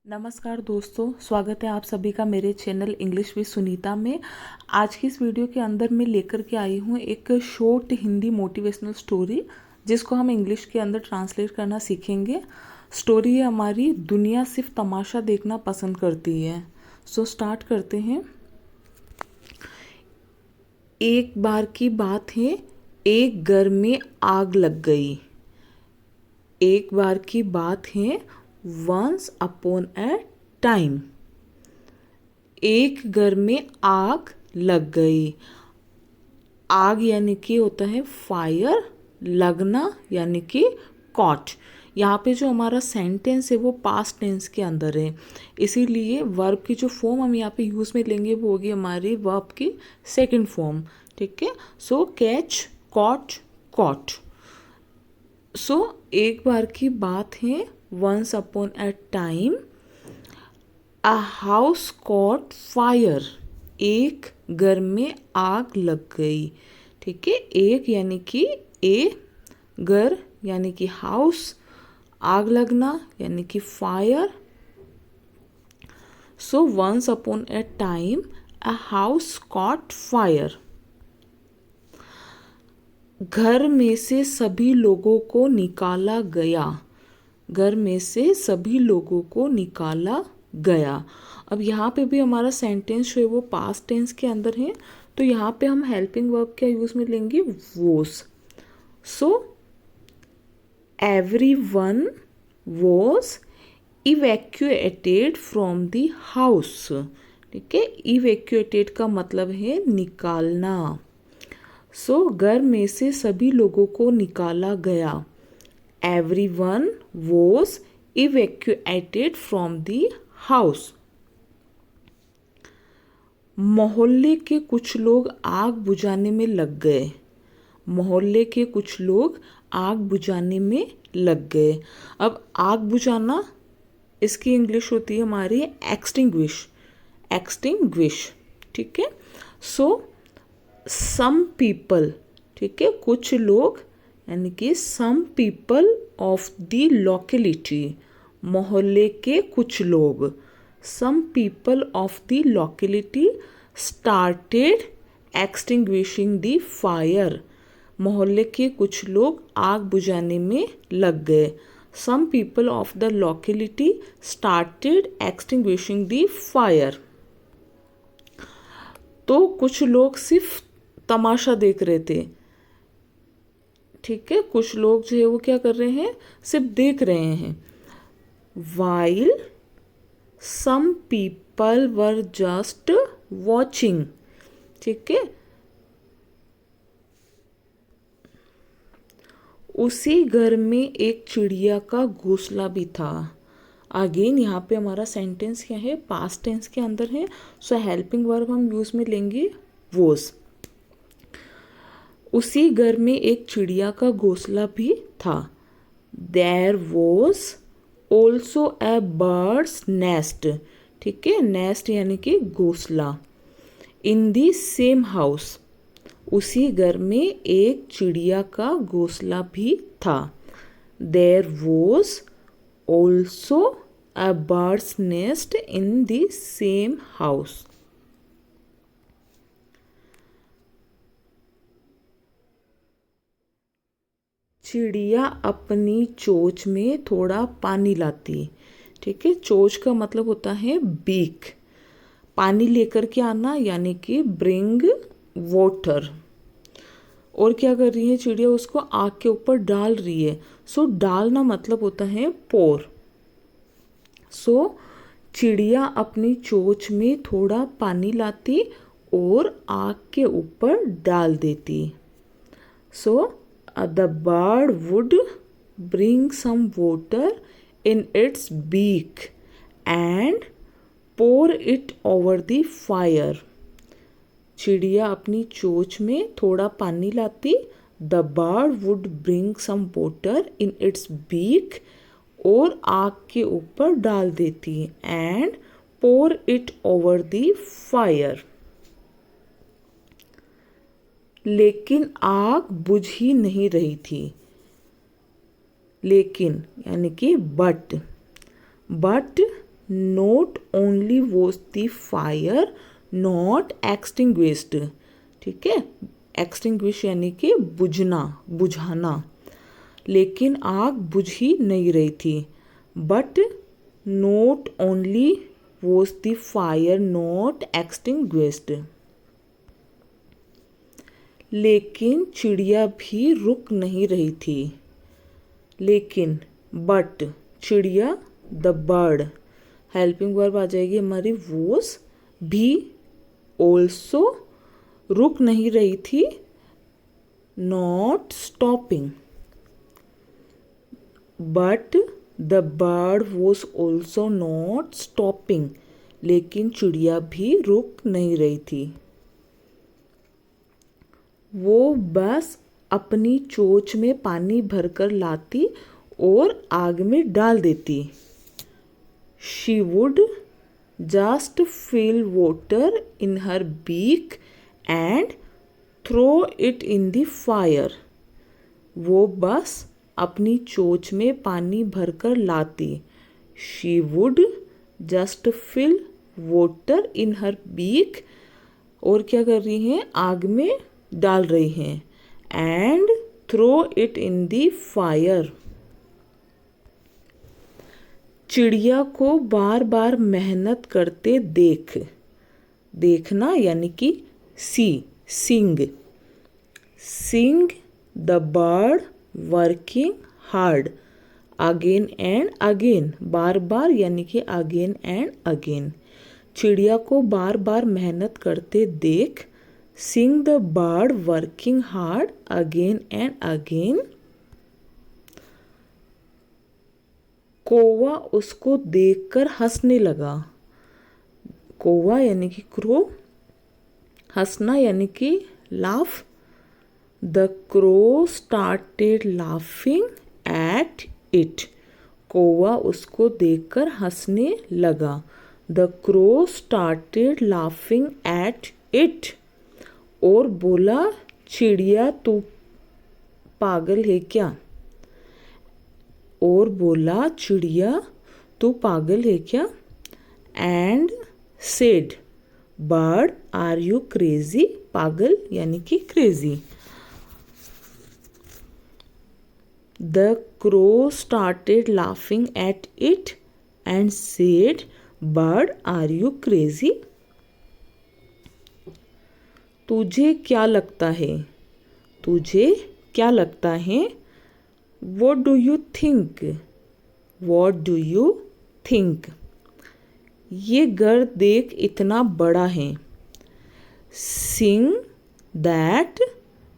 नमस्कार दोस्तों, स्वागत है आप सभी का मेरे चैनल इंग्लिश विद सुनीता में। आज की इस वीडियो के अंदर मैं लेकर के आई हूँ एक शॉर्ट हिंदी मोटिवेशनल स्टोरी, जिसको हम इंग्लिश के अंदर ट्रांसलेट करना सीखेंगे। स्टोरी है हमारी, दुनिया सिर्फ तमाशा देखना पसंद करती है। सो स्टार्ट करते हैं। एक बार की बात है, एक घर में आग लग गई। एक बार की बात है, वंस अपॉन ए टाइम। एक घर में आग लग गई। आग यानी कि होता है फायर, लगना यानी कि कॉट। यहाँ पे जो हमारा सेंटेंस है वो पास्ट टेंस के अंदर है, इसीलिए वर्ब की जो फॉर्म हम यहाँ पे यूज़ में लेंगे वो होगी हमारी वर्ब की सेकंड फॉर्म। ठीक है, so catch, caught, caught. So एक बार की बात है, once upon a time a house caught fire. एक घर में आग लग गई। ठीक है, एक यानी कि ए, घर यानी कि हाउस, आग लगना यानी कि fire. So once upon a time a house caught fire. घर में से सभी लोगों को निकाला गया। घर में से सभी लोगों को निकाला गया। अब यहाँ पे भी हमारा सेंटेंस जो है वो पास्ट टेंस के अंदर है, तो यहाँ पे हम हेल्पिंग वर्ब क्या यूज में लेंगे, was. So everyone was evacuated from the house. ठीक है, इवैक्यूएटेड का मतलब है निकालना। सो घर में से सभी लोगों को निकाला गया। Everyone was evacuated from the house. मोहल्ले के कुछ लोग आग बुझाने में लग गए। मोहल्ले के कुछ लोग आग बुझाने में लग गए। अब आग बुझाना, इसकी इंग्लिश होती है हमारी एक्सटिंग्विश। एक्सटिंग्विश, ठीक है। सो सम पीपल, ठीक है, कुछ लोग यानी कि some people of the locality. मोहल्ले के कुछ लोग, some people of the locality started extinguishing the fire. मोहल्ले के कुछ लोग आग बुझाने में लग गए। Some people of the locality started extinguishing the fire. तो कुछ लोग सिर्फ तमाशा देख रहे थे। ठीक है, कुछ लोग जो है वो क्या कर रहे हैं, सिर्फ देख रहे हैं। While some people were just watching. ठीक है, उसी घर में एक चिड़िया का घोंसला भी था। अगेन यहाँ पे हमारा सेंटेंस क्या है, पास्ट टेंस के अंदर है। सो हेल्पिंग वर्ब हम यूज में लेंगे वॉज। उसी घर में एक चिड़िया का घोंसला भी था। There was also a bird's nest. ठीक है, नेस्ट यानी कि घोंसला। इन दी सेम हाउस, उसी घर में एक चिड़िया का घोंसला भी था। There was also a bird's nest in the same house. चिड़िया अपनी चोंच में थोड़ा पानी लाती। ठीक है, चोंच का मतलब होता है बीक। पानी लेकर के आना यानी कि ब्रिंग वाटर। और क्या कर रही है चिड़िया, उसको आग के ऊपर डाल रही है। सो डालना मतलब होता है पोर। सो चिड़िया अपनी चोंच में थोड़ा पानी लाती और आग के ऊपर डाल देती। सो the bird would bring some water in its beak and pour it over the fire. चिड़िया अपनी चोंच में थोड़ा पानी लाती। The bird would bring some water in its beak और आग के ऊपर डाल देती and pour it over the fire. लेकिन आग बुझ ही नहीं रही थी। लेकिन यानी कि but not only was the fire not extinguished, ठीक है, एक्सटिंग्विश यानी कि बुझना, बुझाना, लेकिन आग बुझ ही नहीं रही थी। But not only was the fire not extinguished, लेकिन चिड़िया भी रुक नहीं रही थी। लेकिन बट चिड़िया, द बर्ड, हेल्पिंग वर्ब आ जाएगी हमारी वॉज, भी, ऑल्सो, रुक नहीं रही थी, not stopping. But the bird was also not stopping, लेकिन चिड़िया भी रुक नहीं रही थी। वो बस अपनी चोंच में पानी भरकर लाती और आग में डाल देती। She would just fill water in her beak and throw it in the fire. वो बस अपनी चोंच में पानी भरकर लाती। She would just fill water in her beak, और क्या कर रही हैं, आग में डाल रही हैं, and throw it in the fire. चिड़िया को बार बार मेहनत करते देख, देखना यानी कि see, seeing, seeing the bird working hard again and again, बार बार यानी कि अगेन एंड अगेन। चिड़िया को बार बार मेहनत करते देख, seeing the bird working hard again and again. कौवा उसको देखकर हंसने लगा। कौवा यानी कि क्रो, हंसना यानी कि laugh. The crow started laughing at it, कौवा उसको देखकर हंसने लगा। The crow started laughing at it, और बोला, चिड़िया तू पागल है क्या? और बोला, चिड़िया तू पागल है क्या? And said bird are you crazy, पागल यानी कि crazy. The crow started laughing at it and said bird are you crazy. तुझे क्या लगता है? तुझे क्या लगता है? What do you think? What do you think? ये घर देख इतना बड़ा है। Sing that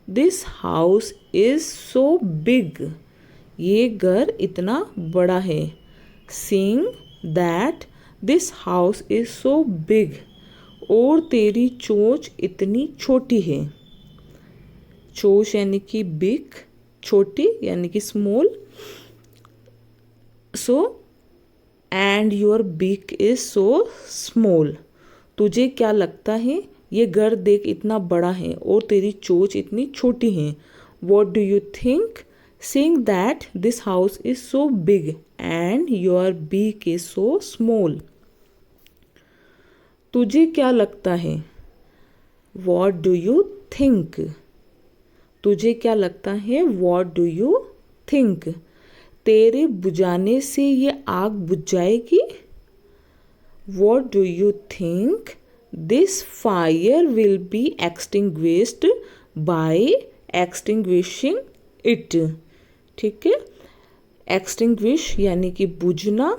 this house is so big. ये घर इतना बड़ा है। Sing that this house is so big. और तेरी चोंच इतनी छोटी है। चोंच यानी कि बिग, छोटी यानी कि small. So and your big is so small. तुझे क्या लगता है? ये घर देख इतना बड़ा है और तेरी चोंच इतनी छोटी है। What do you think? Saying that this house is so big and your big is so small. तुझे क्या लगता है? What do you think? तुझे क्या लगता है? What do you think? तेरे बुझाने से ये आग बुझ जाएगी। What do you think? This fire will be extinguished by extinguishing it. ठीक है, एक्सटिंग्विश यानी कि बुझना,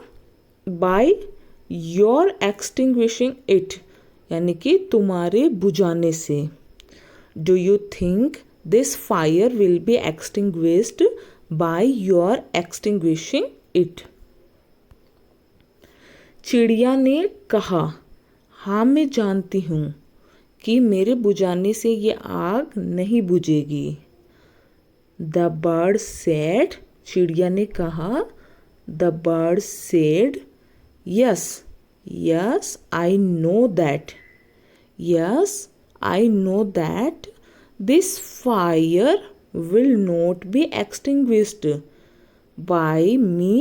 बाय योर एक्सटिंग्विशिंग इट यानी कि तुम्हारे बुझाने से। Do you think this fire will be extinguished by your extinguishing it. चिड़िया ने कहा, हाँ मैं जानती हूँ कि मेरे बुझाने से ये आग नहीं बुझेगी। द बर्ड सेड, चिड़िया ने कहा, the bird said, yes yes I know that, yes I know that this fire will not be extinguished by me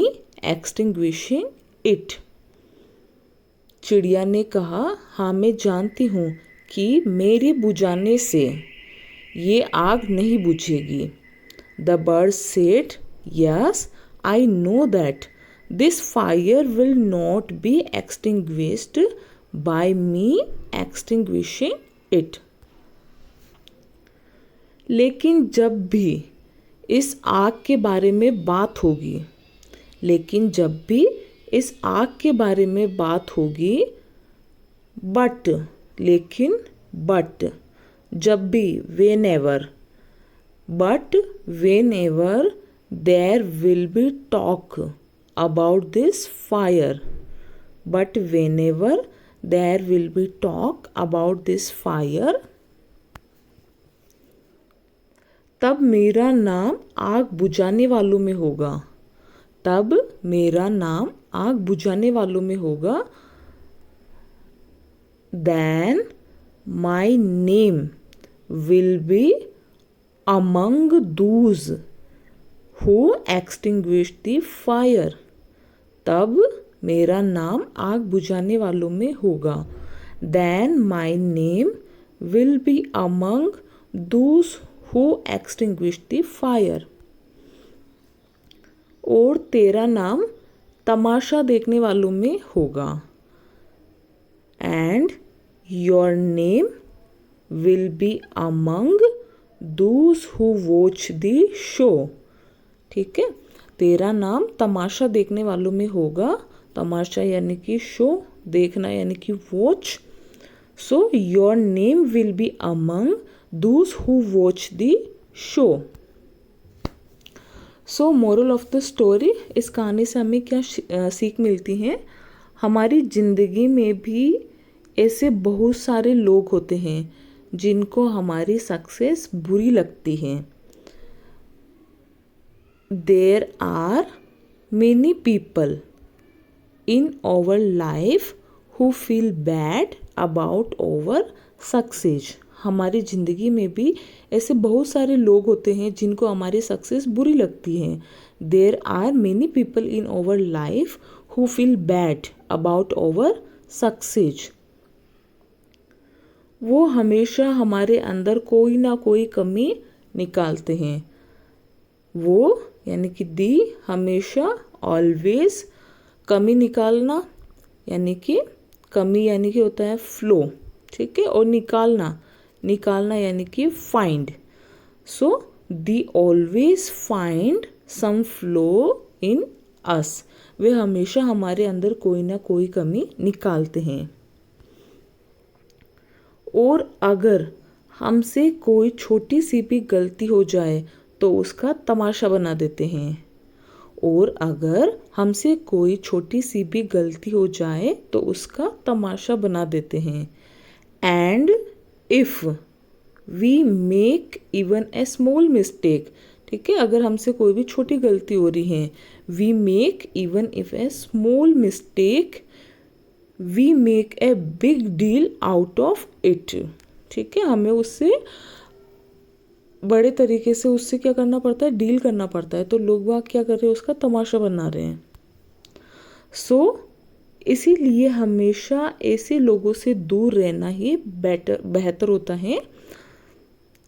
extinguishing it. चिड़िया ने कहा, हाँ मैं जानती हूँ कि मेरे बुझाने से ये आग नहीं बुझेगी। The bird said, yes I know that this fire will not be extinguished by me extinguishing it. लेकिन जब भी इस आग के बारे में बात होगी, लेकिन जब भी इस आग के बारे में बात होगी, बट लेकिन बट जब भी whenever, but whenever there will be talk about this fire, but whenever there will be talk about this fire, तब मेरा नाम आग बुझाने वालों में होगा। तब मेरा नाम आग बुझाने वालों में होगा। Then my name will be among those who extinguish the fire. तब मेरा नाम आग बुझाने वालों में होगा। Then my name will be among those who extinguish the fire. और तेरा नाम तमाशा देखने वालों में होगा। And your name will be among those who watch the show. ठीक है, तेरा नाम तमाशा देखने वालों में होगा। तमाशा यानी कि शो, देखना यानी कि watch. So your name will be among those who watch the show. So moral of the story, इस कहानी से हमें क्या सीख मिलती है? हमारी ज़िंदगी में भी ऐसे बहुत सारे लोग होते हैं जिनको हमारी सक्सेस बुरी लगती है। There are many people in our life who feel bad about our success. हमारी ज़िंदगी में भी ऐसे बहुत सारे लोग होते हैं जिनको हमारी सक्सेस बुरी लगती है। There are many people in our life who feel bad about our success. वो हमेशा हमारे अंदर कोई ना कोई कमी निकालते हैं। वो यानी कि दी हमेशा, ऑलवेज, कमी निकालना यानी कि कमी यानी कि होता है फ्लो, ठीक है, और निकालना, निकालना यानी कि find. So they always find some flow in us. वे हमेशा हमारे अंदर कोई ना कोई कमी निकालते हैं। और अगर हमसे कोई छोटी सी भी गलती हो जाए तो उसका तमाशा बना देते हैं। और अगर हमसे कोई छोटी सी भी गलती हो जाए तो उसका तमाशा बना देते हैं। And if we make even a small mistake, ठीक है, अगर हमसे कोई भी छोटी गलती हो रही है, we make even if a small mistake, we make a big deal out of it. ठीक है, हमें उससे बड़े तरीके से उससे क्या करना पड़ता है, डील करना पड़ता है। तो लोग वहाँ क्या कर रहे हैं, उसका तमाशा बना रहे हैं। इसीलिए हमेशा ऐसे लोगों से दूर रहना ही बेहतर होता है।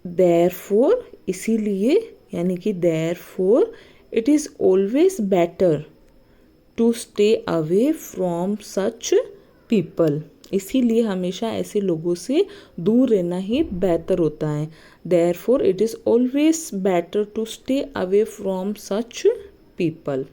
देयरफॉर, इसीलिए यानी कि therefore it is always better to stay away from such people. इसीलिए हमेशा ऐसे लोगों से दूर रहना ही बेहतर होता है। Therefore it is always better to stay away from such people.